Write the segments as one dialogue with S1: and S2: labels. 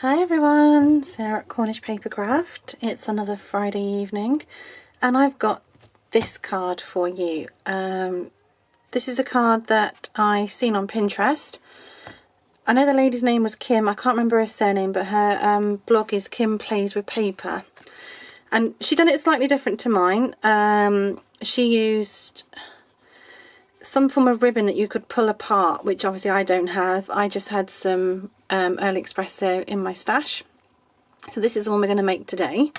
S1: Hi everyone, Sarah at Cornish Paper Craft. It's another Friday evening and I've got this card for you. This is a card that I seen on Pinterest. I know the lady's name was Kim, I can't remember her surname, but her blog is Kim Plays with Paper. And she done it slightly different to mine. She used some form of ribbon that you could pull apart, which obviously I don't have. I just had some early Expresso in my stash. So this is the one we're going to make today.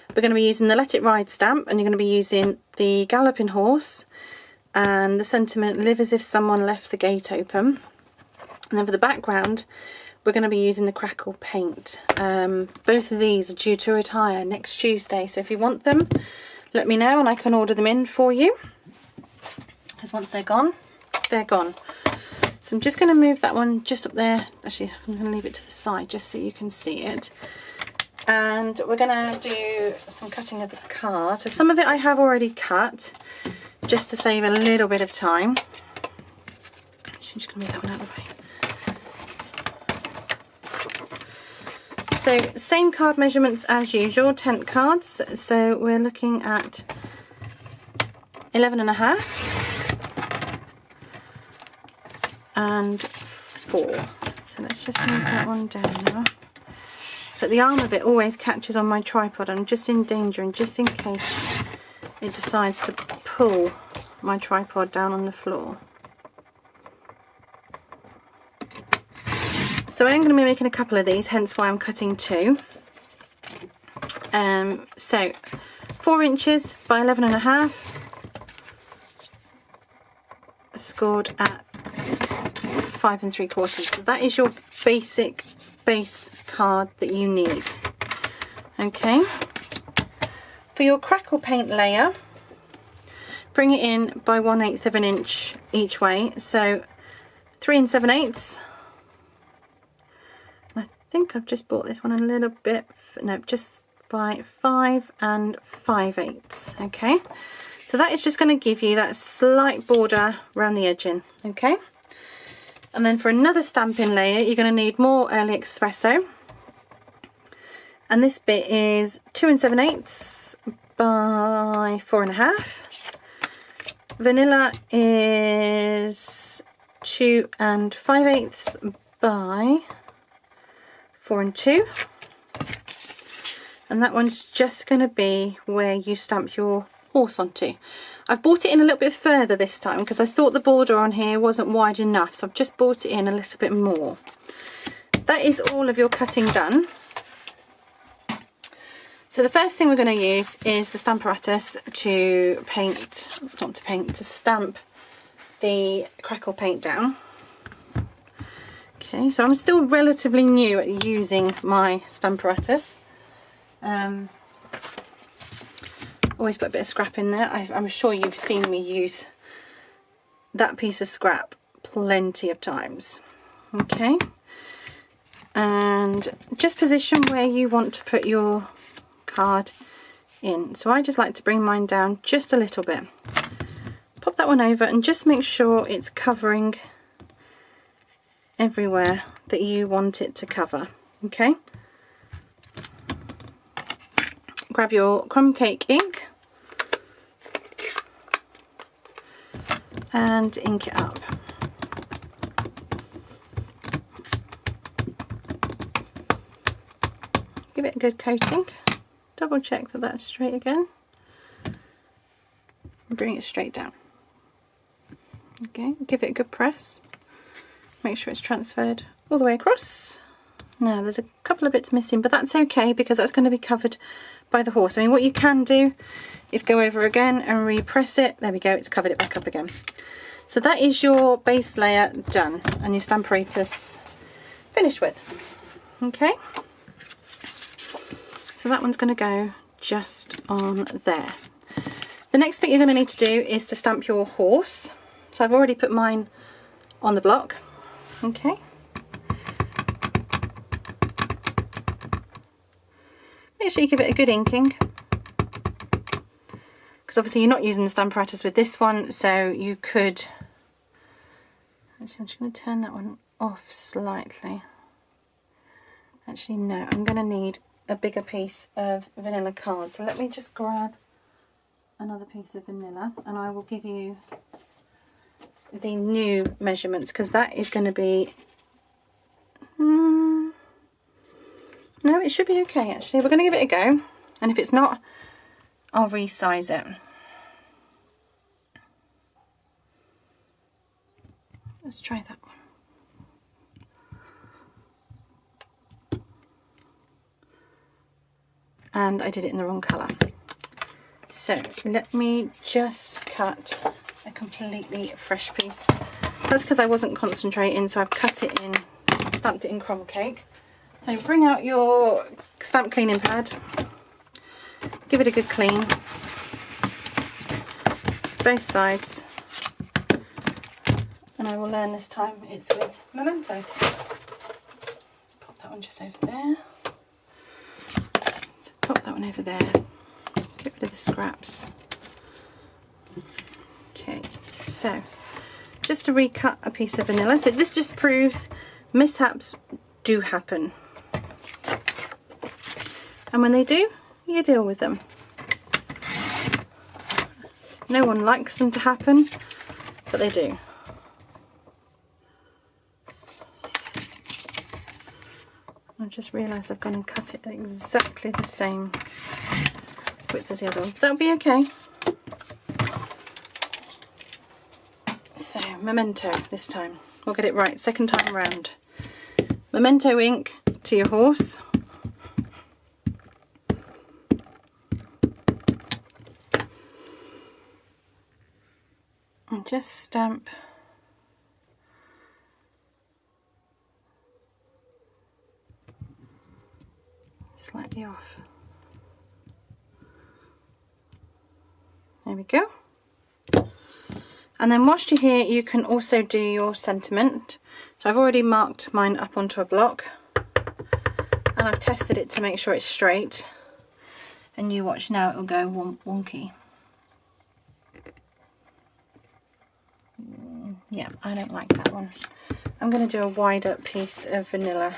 S1: We're going to be using the Let It Ride stamp, and you're going to be using the Galloping Horse and the sentiment Live as if someone left the gate open. And then for the background we're going to be using the Crackle paint. Both of these are due to retire next Tuesday, so if you want them let me know and I can order them in for you, because once they're gone, they're gone. So I'm just going to move that one just up there. Actually, I'm going to leave it to the side just so you can see it. And we're going to do some cutting of the card. So some of it I have already cut, just to save a little bit of time. Actually, I'm just going to move that one out of the way. So same card measurements as usual, 10 cards. So we're looking at 11.5. and 4. So let's just move that one down now. So the arm of it always catches on my tripod. I'm just in danger, and just in case it decides to pull my tripod down on the floor. So I'm going to be making a couple of these, hence why I'm cutting 2. So 4 inches by 11.5, scored at 5 3/4. So that is your basic base card that you need. Okay. For your Crackle paint layer, bring it in by 1/8 of an inch each way. So 3 7/8. I think I've just bought this one a little bit. No, just by 5 5/8. Okay. So that is just going to give you that slight border around the edging. Okay. And then for another stamping layer, you're going to need more early Expresso. And this bit is 2 7/8 by 4.5. Vanilla is 2 5/8 by 4 2. And that one's just going to be where you stamp your horse onto. I've brought it in a little bit further this time because I thought the border on here wasn't wide enough, so I've just brought it in a little bit more. That is all of your cutting done. So the first thing we're going to use is the Stamparatus to to stamp the Crackle paint down. Okay, so I'm still relatively new at using my Stamparatus. Always put a bit of scrap in there. I'm sure you've seen me use that piece of scrap plenty of times. Okay, and just position where you want to put your card in. So I just like to bring mine down just a little bit. Pop that one over and just make sure it's covering everywhere that you want it to cover. Okay. Grab your crumb cake ink and ink it up. Give it a good coating. Double check that that's straight again. And bring it straight down. Okay, give it a good press. Make sure it's transferred all the way across. Now there's a couple of bits missing, but that's okay because that's going to be covered by the horse. I mean, what you can do is go over again and repress it. There we go, it's covered it back up again. So that is your base layer done and your Stamparatus finished with. Okay, so that one's going to go just on there. The next bit you're going to need to do is to stamp your horse. So I've already put mine on the block. Okay. Make sure you give it a good inking, because obviously you're not using the Stamparatus with this one, so you could, I'm just going to turn that one off slightly. Actually, no, I'm going to need a bigger piece of vanilla card. So let me just grab another piece of vanilla and I will give you the new measurements, because that is going to be... no, it should be okay actually. We're going to give it a go, and if it's not, I'll resize it. Let's try that one. And I did it in the wrong colour. So let me just cut a completely fresh piece. That's because I wasn't concentrating, so I've cut it in, stamped it in crumb cake. So bring out your stamp cleaning pad, give it a good clean, both sides, and I will learn this time it's with Memento. Let's pop that one just over there. So pop that one over there. Get rid of the scraps. Okay, so just to recut a piece of vanilla. So this just proves mishaps do happen. And when they do, you deal with them. No one likes them to happen, but they do. I've just realised I've gone and cut it at exactly the same width as the other one. That'll be okay. So, Memento this time. We'll get it right, second time around. Memento ink to your horse. And just stamp slightly off. There we go. And then whilst you're here, you can also do your sentiment. So I've already marked mine up onto a block, and I've tested it to make sure it's straight. And you watch now, it'll go wonky. Yeah, I don't like that one. I'm going to do a wider piece of vanilla.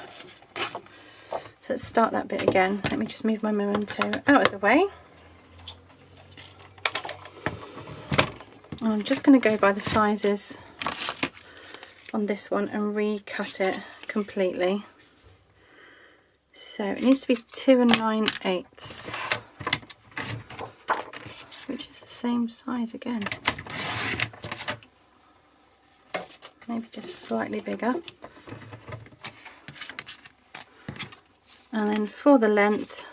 S1: So let's start that bit again. Let me just move my Memento out of the way. And I'm just going to go by the sizes on this one and recut it completely. So it needs to be 2 9/8, which is the same size again. Maybe just slightly bigger. And then for the length,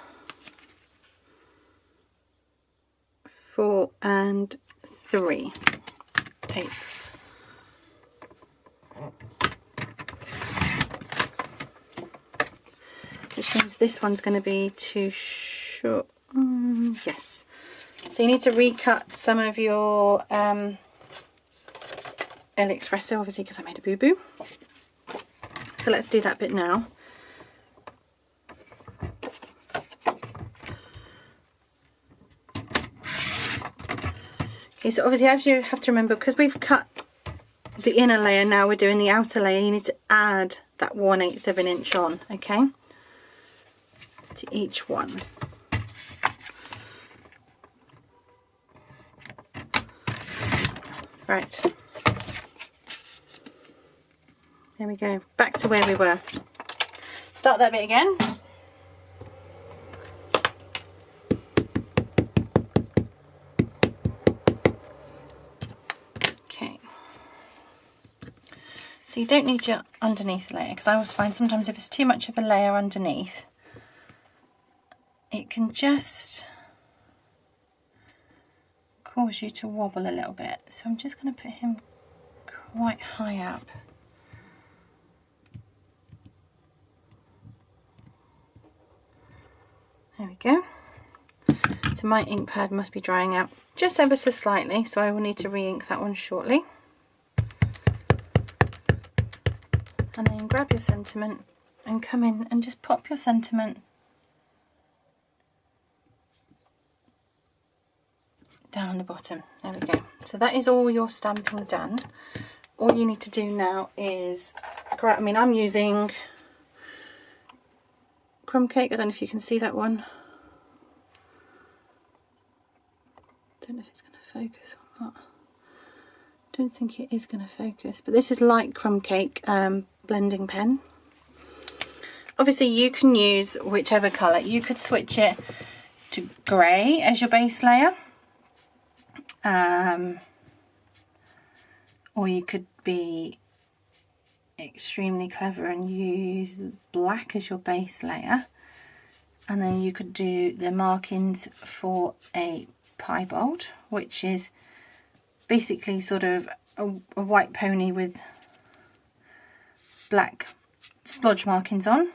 S1: 4 3/8. Which means this one's going to be too short. Yes. So you need to recut some of your Expresso, obviously, because I made a boo-boo. So let's do that bit now. Okay, so obviously as you have to remember, because we've cut the inner layer, now we're doing the outer layer, you need to add that 1/8 of an inch on, okay, to each one. Right. There we go, back to where we were. Start that bit again. Okay. So you don't need your underneath layer, because I always find sometimes if it's too much of a layer underneath, it can just cause you to wobble a little bit. So I'm just going to put him quite high up. There we go. So my ink pad must be drying out just ever so slightly, so I will need to re-ink that one shortly. And then grab your sentiment and come in and just pop your sentiment down the bottom. There we go. So that is all your stamping done. All you need to do now is grab, I'm using crumb cake. I don't know if you can see that one. Don't know if it's going to focus or not. Don't think it is going to focus, but this is light crumb cake blending pen. Obviously you can use whichever colour. You could switch it to grey as your base layer, or you could be extremely clever and use black as your base layer, and then you could do the markings for a piebald, which is basically sort of a white pony with black splodge markings on.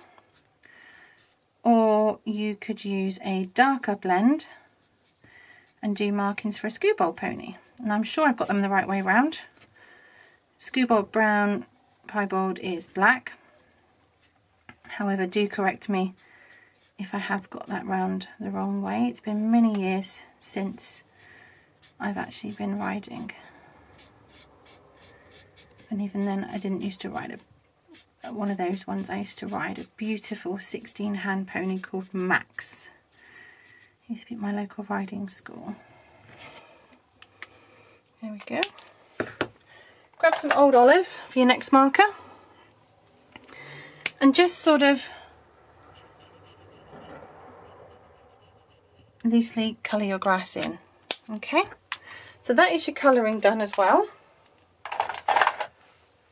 S1: Or you could use a darker blend and do markings for a skewbald pony. And I'm sure I've got them the right way round. Skewbald brown, piebald is black. However, do correct me if I have got that round the wrong way. It's been many years since I've actually been riding. And even then I didn't used to ride one of those ones. I used to ride a beautiful 16-hand pony called Max. It used to be at my local riding school. There we go. Grab some old olive for your next marker and just sort of loosely colour your grass in. Okay, so that is your colouring done as well.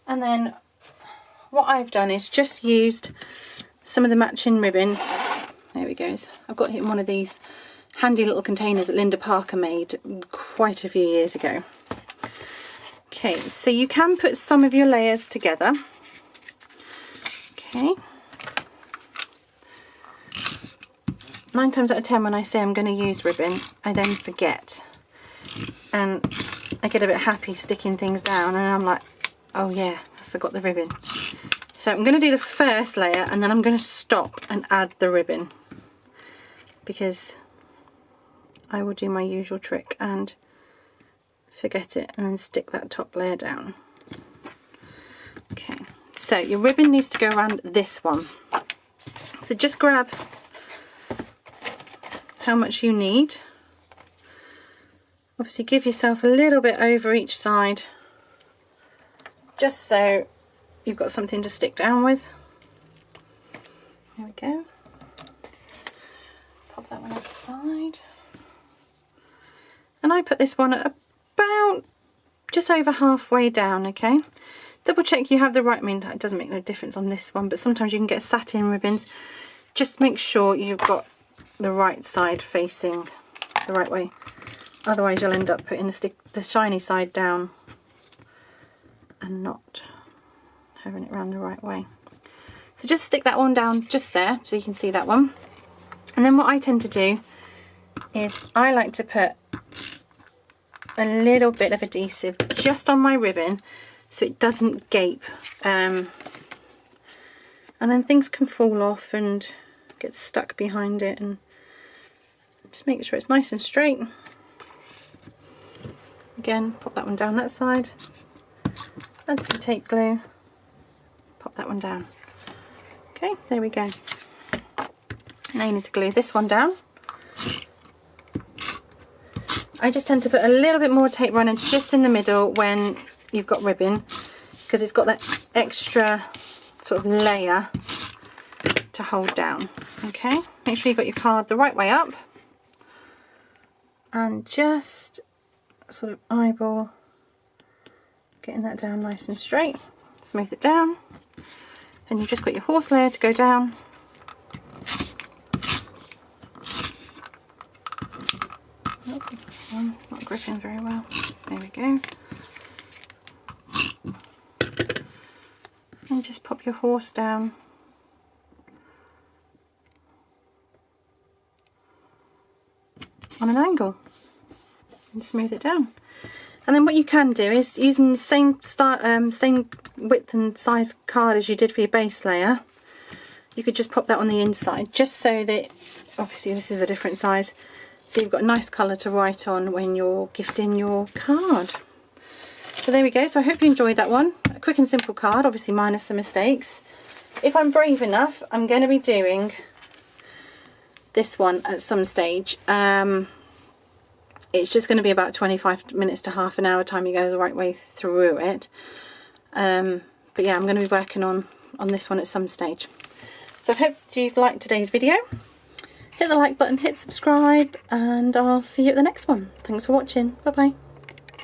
S1: And then what I've done is just used some of the matching ribbon. There we go. I've got it in one of these handy little containers that Linda Parker made quite a few years ago. Okay, so you can put some of your layers together. Okay. 9 times out of 10 when I say I'm going to use ribbon, I then forget. And I get a bit happy sticking things down and I'm like, oh yeah, I forgot the ribbon. So I'm going to do the first layer and then I'm going to stop and add the ribbon, because I will do my usual trick and forget it and then stick that top layer down. Okay, so your ribbon needs to go around this one. So just grab how much you need. Obviously give yourself a little bit over each side, just so you've got something to stick down with. There we go. Pop that one aside. And I put this one at about just over halfway down, okay? Double check you have the right, I mean, it doesn't make no difference on this one, but sometimes you can get satin ribbons. Just make sure you've got the right side facing the right way. Otherwise you'll end up putting the shiny side down and not having it around the right way. So just stick that one down just there so you can see that one. And then what I tend to do is I like to put a little bit of adhesive just on my ribbon so it doesn't gape, and then things can fall off and get stuck behind it, and just make sure it's nice and straight. Again, pop that one down that side, add some tape glue, pop that one down. Okay, there we go. Now you need to glue this one down. I just tend to put a little bit more tape runner just in the middle when you've got ribbon, because it's got that extra sort of layer to hold down. Okay, make sure you've got your card the right way up and just sort of eyeball getting that down nice and straight. Smooth it down, and you've just got your horse layer to go down. Oh, it's not gripping very well. There we go. And just pop your horse down. On an angle and smooth it down. And then what you can do is, using the same width and size card as you did for your base layer, you could just pop that on the inside, just so that, obviously this is a different size, so you've got a nice colour to write on when you're gifting your card. So there we go. So I hope you enjoyed that one. A quick and simple card, obviously minus the mistakes. If I'm brave enough, I'm going to be doing this one at some stage. It's just going to be about 25 minutes to half an hour time you go the right way through it. But yeah, I'm going to be working on this one at some stage. So I hope you've liked today's video. Hit the like button, hit subscribe, and I'll see you at the next one. Thanks for watching. Bye bye.